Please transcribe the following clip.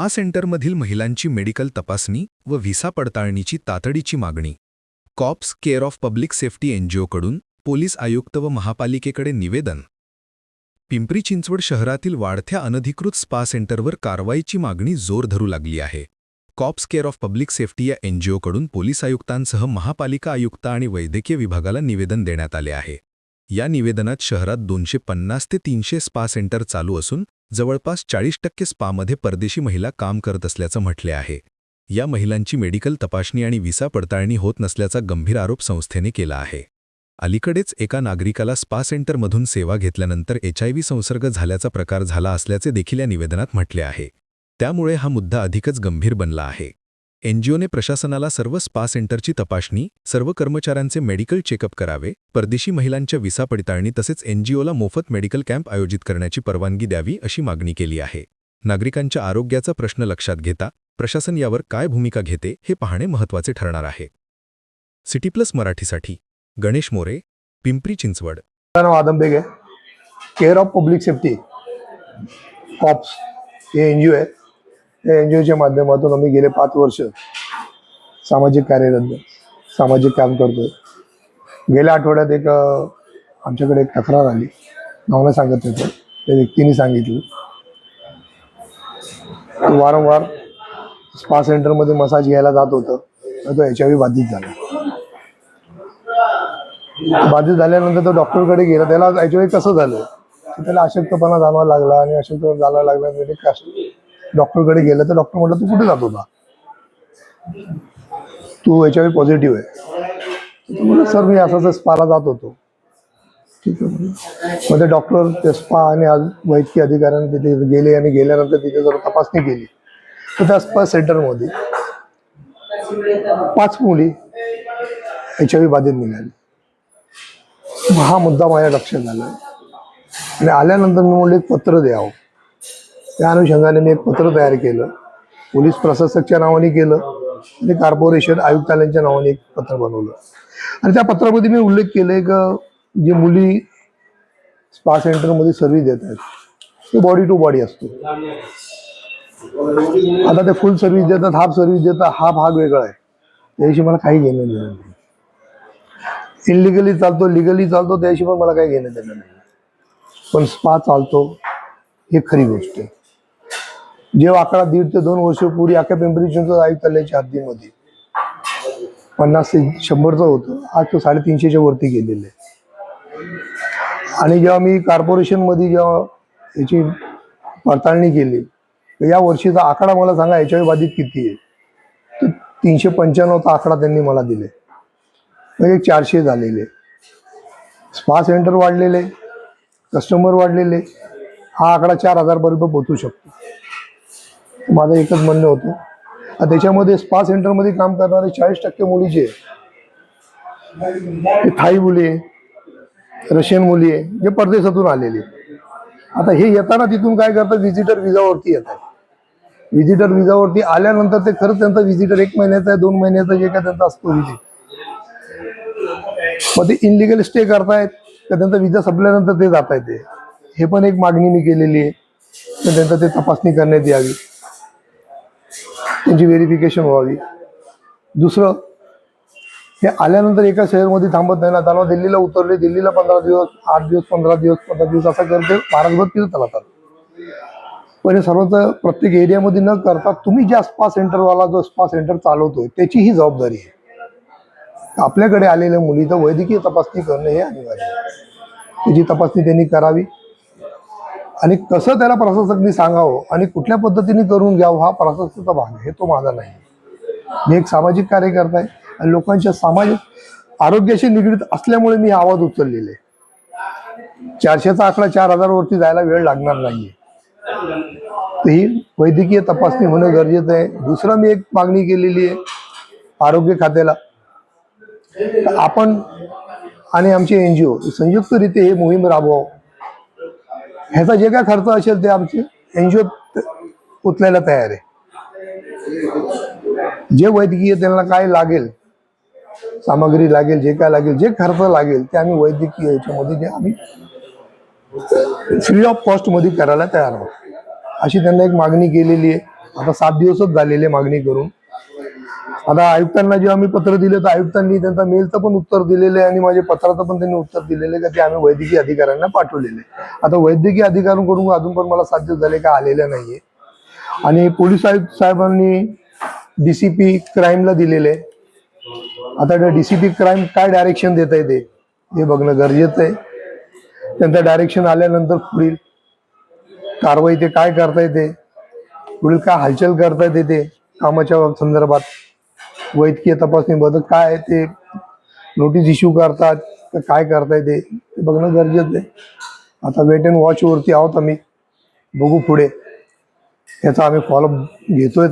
Spa सेंटरमधील महिलांची medical तपासणी व व्हिसा पडताळणीची तातडीची मागणी. Cops care of public safety एनजीओकडून पोलीस आयुक्त व महापालिकेकडे निवेदन. पिंपरी चिंचवड शहरातील वाढत्या अनधिकृत स्पा सेंटरवर कारवाईची मागणी जोर धरू लागली आहे. Cops care of public safety या एनजीओकडून पोलीस आयुक्तांसह महापालिका आयुक्त आणि वैद्यकीय विभागाला निवेदन देण्यात आले आहे. या निवेदनात शहरात 250 ते 300 स्पा सेंटर चालू असून जवळपास 40% स्पामध्ये परदेशी महिला काम करत असल्याचं म्हटले आहे. या महिलांची मेडिकल तपासणी आणि व्हिसा पडताळणी होत नसल्याचा गंभीर आरोप संस्थेने केला आहे. अलीकडेच एका नागरिकाला स्पा सेंटरमधून सेवा घेतल्यानंतर HIV संसर्ग झाल्याचा प्रकार झाला असल्याचे देखील या निवेदनात म्हटले आहे. त्यामुळे हा मुद्दा अधिकच गंभीर बनला आहे. एनजीओने प्रशासनाला सर्व स्पा सेंटरची तपासणी, सर्व कर्मचाऱ्यांचे मेडिकल चेकअप करावे, परदेशी महिलांच्या व्हिसा पडताळणी तसेच एनजीओला मोफत मेडिकल कॅम्प आयोजित करण्याची परवानगी द्यावी अशी मागणी केली आहे. नागरिकांच्या आरोग्याचा प्रश्न लक्षात घेता प्रशासन यावर काय भूमिका घेते हे पाहणे महत्त्वाचे ठरणार आहे. सिटी प्लस मराठीसाठी गणेश मोरे, पिंपरी चिंचवड. आदम बेग आहे. Care of public safety cops हे एनजीओ आहे. या एनजीओच्या माध्यमातून आम्ही गेले 5 वर्ष सामाजिक सामाजिक काम करतोय. गेल्या आठवड्यात आमच्याकडे एक तक्रार आली, नाव नाही सांगत होतं, त्या व्यक्तीने सांगितलं तो वारंवार स्पा सेंटरमध्ये मसाज घ्यायला जात होतं, तर तो HIV बाधित झाला. बाधित झाल्यानंतर तो डॉक्टरकडे गेला. त्याला HIV कसं झालं, त्याला अशक्तपणा जाणवायला लागला आणि अशक्तपणा जाणवायला लागल्यानंतर डॉक्टरकडे गेलं तर डॉक्टर म्हटलं तू कुठे जात होता, तू HIV पॉझिटिव्ह आहे. म्हटलं सर मी असं स्पाला जात होतो. ठीक आहे. मग ते डॉक्टर ते स्पा आणि वैद्यकीय अधिकाऱ्यांनी तिथे गेले आणि गेल्यानंतर तिथे जर तपासणी केली तर त्या स्पा सेंटरमध्ये 5 मुली HIV बाधित निघाली. हा मुद्दा माझ्या लक्षात आला आणि आल्यानंतर मी म्हटलं एक पत्र द्यावं. त्या अनुषंगाने मी एक पत्र तयार केलं. पोलीस प्रशासकच्या नावाने केलं आणि कॉर्पोरेशन आयुक्तालयांच्या नावाने एक पत्र बनवलं. आणि त्या पत्रामध्ये मी उल्लेख केले की जे मुली स्पा सेंटरमध्ये सर्व्हिस देत आहेत ते बॉडी टू बॉडी असतो. आता ते फुल सर्व्हिस देतात, हाफ सर्व्हिस देतात, हा भाग वेगळा आहे. त्याविषयी मला काही घेणं देणं नाही. इनलिगली चालतो, लिगली चालतो, त्याविषयी पण मला काही घेणं देणं नाही. पण स्पा चालतो हे खरी गोष्ट आहे. जे आकडा 1.5 ते 2 वर्षापूर्वी अख्ख्या पिंपरी चिंचवड आयुक्तालयाच्या हद्दीमध्ये 50 ते 100चं होतं, आज तो 350च्या वरती गेलेलं आहे. आणि जेव्हा मी कॉर्पोरेशनमध्ये जेव्हा याची पडताळणी केली तर या वर्षीचा आकडा मला सांगा HIV बाधित किती आहे, तर 395चा आकडा त्यांनी मला दिले. म्हणजे 400 झालेले. स्पा सेंटर वाढलेले, कस्टमर वाढलेले, हा आकडा 4000 पर्यंत पोहोचू शकतो. माझं एकच म्हणणं होतं, त्याच्यामध्ये स्पा सेंटरमध्ये काम करणारे 40% मुली जे थाई मुली आहे, रशियन मुली आहे, जे परदेशातून आलेले. आता हे येताना तिथून काय करतात, व्हिजिटर विजावरती येतात. व्हिजिटर विजावरती आल्यानंतर ते खरंच त्यांचा व्हिजिटर 1 महिन्याचा आहे, 2 महिन्याचा जे काय त्यांचा असतो व्हिजिट, मग ते इनलिगल स्टे करतायत तर त्यांचा विजा संपल्यानंतर ते जात आहेत. हे पण एक मागणी मी केलेली आहे, तर त्यांचं ते तपासणी करण्यात यावी, त्यांची व्हेरिफिकेशन व्हावी. दुसरं, हे आल्यानंतर एका शहरामध्ये थांबत नाही ना, त्याला दिल्लीला उतरले, दिल्लीला 15 दिवस, 8 दिवस, 15 दिवस, 15 दिवस असं करते, महाराजभर फिरत राहतात. पण हे सर्वच प्रत्येक एरियामध्ये न करता तुम्ही ज्या स्पा सेंटरवाला जो स्पा सेंटर चालवतोय त्याची ही जबाबदारी आहे. आपल्याकडे आलेल्या मुलीचं वैद्यकीय तपासणी करणं हे अनिवार्य आहे. त्याची तपासणी त्यांनी करावी आणि कसं त्याला प्रशासकांनी सांगावं आणि कुठल्या पद्धतीने करून घ्यावं हा प्रशासकाचा भाग आहे, हे तो माझा नाही. मी एक सामाजिक कार्यकर्ता आहे आणि लोकांच्या सामाजिक आरोग्याशी निगडीत असल्यामुळे मी आवाज उचललेले. 400चा आकडा 4000 वरती जायला वेळ लागणार नाहीये. तर ही वैद्यकीय तपासणी होणं गरजेचं आहे. दुसरं मी एक मागणी केलेली आहे आरोग्य खात्याला, आपण आणि आमचे एनजीओ संयुक्तरित्या हे मोहीम राबवावं. ह्याचा जे काय खर्च असेल ते आमचे एनजीओ उचलायला तयार आहे. जे वैद्यकीय त्यांना काय लागेल, सामग्री लागेल, जे काय लागेल, जे खर्च लागेल ते आम्ही वैद्यकीय याच्यामध्ये जे आम्ही फ्री ऑफ कॉस्ट मध्ये करायला तयार आहोत, अशी त्यांना एक मागणी केलेली आहे. आता 7 दिवसच झालेले मागणी करून. आता आयुक्तांना जे आम्ही पत्र दिले तर आयुक्तांनी त्यांचा मेलचं पण उत्तर दिलेलं आहे आणि माझ्या पत्राचं पण त्यांनी उत्तर दिलेलं आहे का ते आम्ही वैद्यकीय अधिकाऱ्यांना पाठवलेले आहे. आता वैद्यकीय अधिकाऱ्यांकडून अजून पण मला 7 दिवस झाले का आलेलं नाहीये. आणि पोलीस आयुक्त साहेबांनी डीसीपी क्राईमला दिलेले आहे. आता डीसीपी क्राईम काय डायरेक्शन देत आहे ते बघणं गरजेचं आहे. त्यांचं डायरेक्शन आल्यानंतर पुढील कारवाई ते काय करता येते, पुढील काय हालचाल करता येते ते कामाच्या संदर्भात वैद्यकीय तपासणीबद्दल काय ते नोटीस इश्यू करतात तर काय करता येते ते बघणं गरजेचं आहे. आता वेट अँड वॉच वरती आहोत आम्ही, बघू पुढे याचा आम्ही फॉलोअप घेतोय.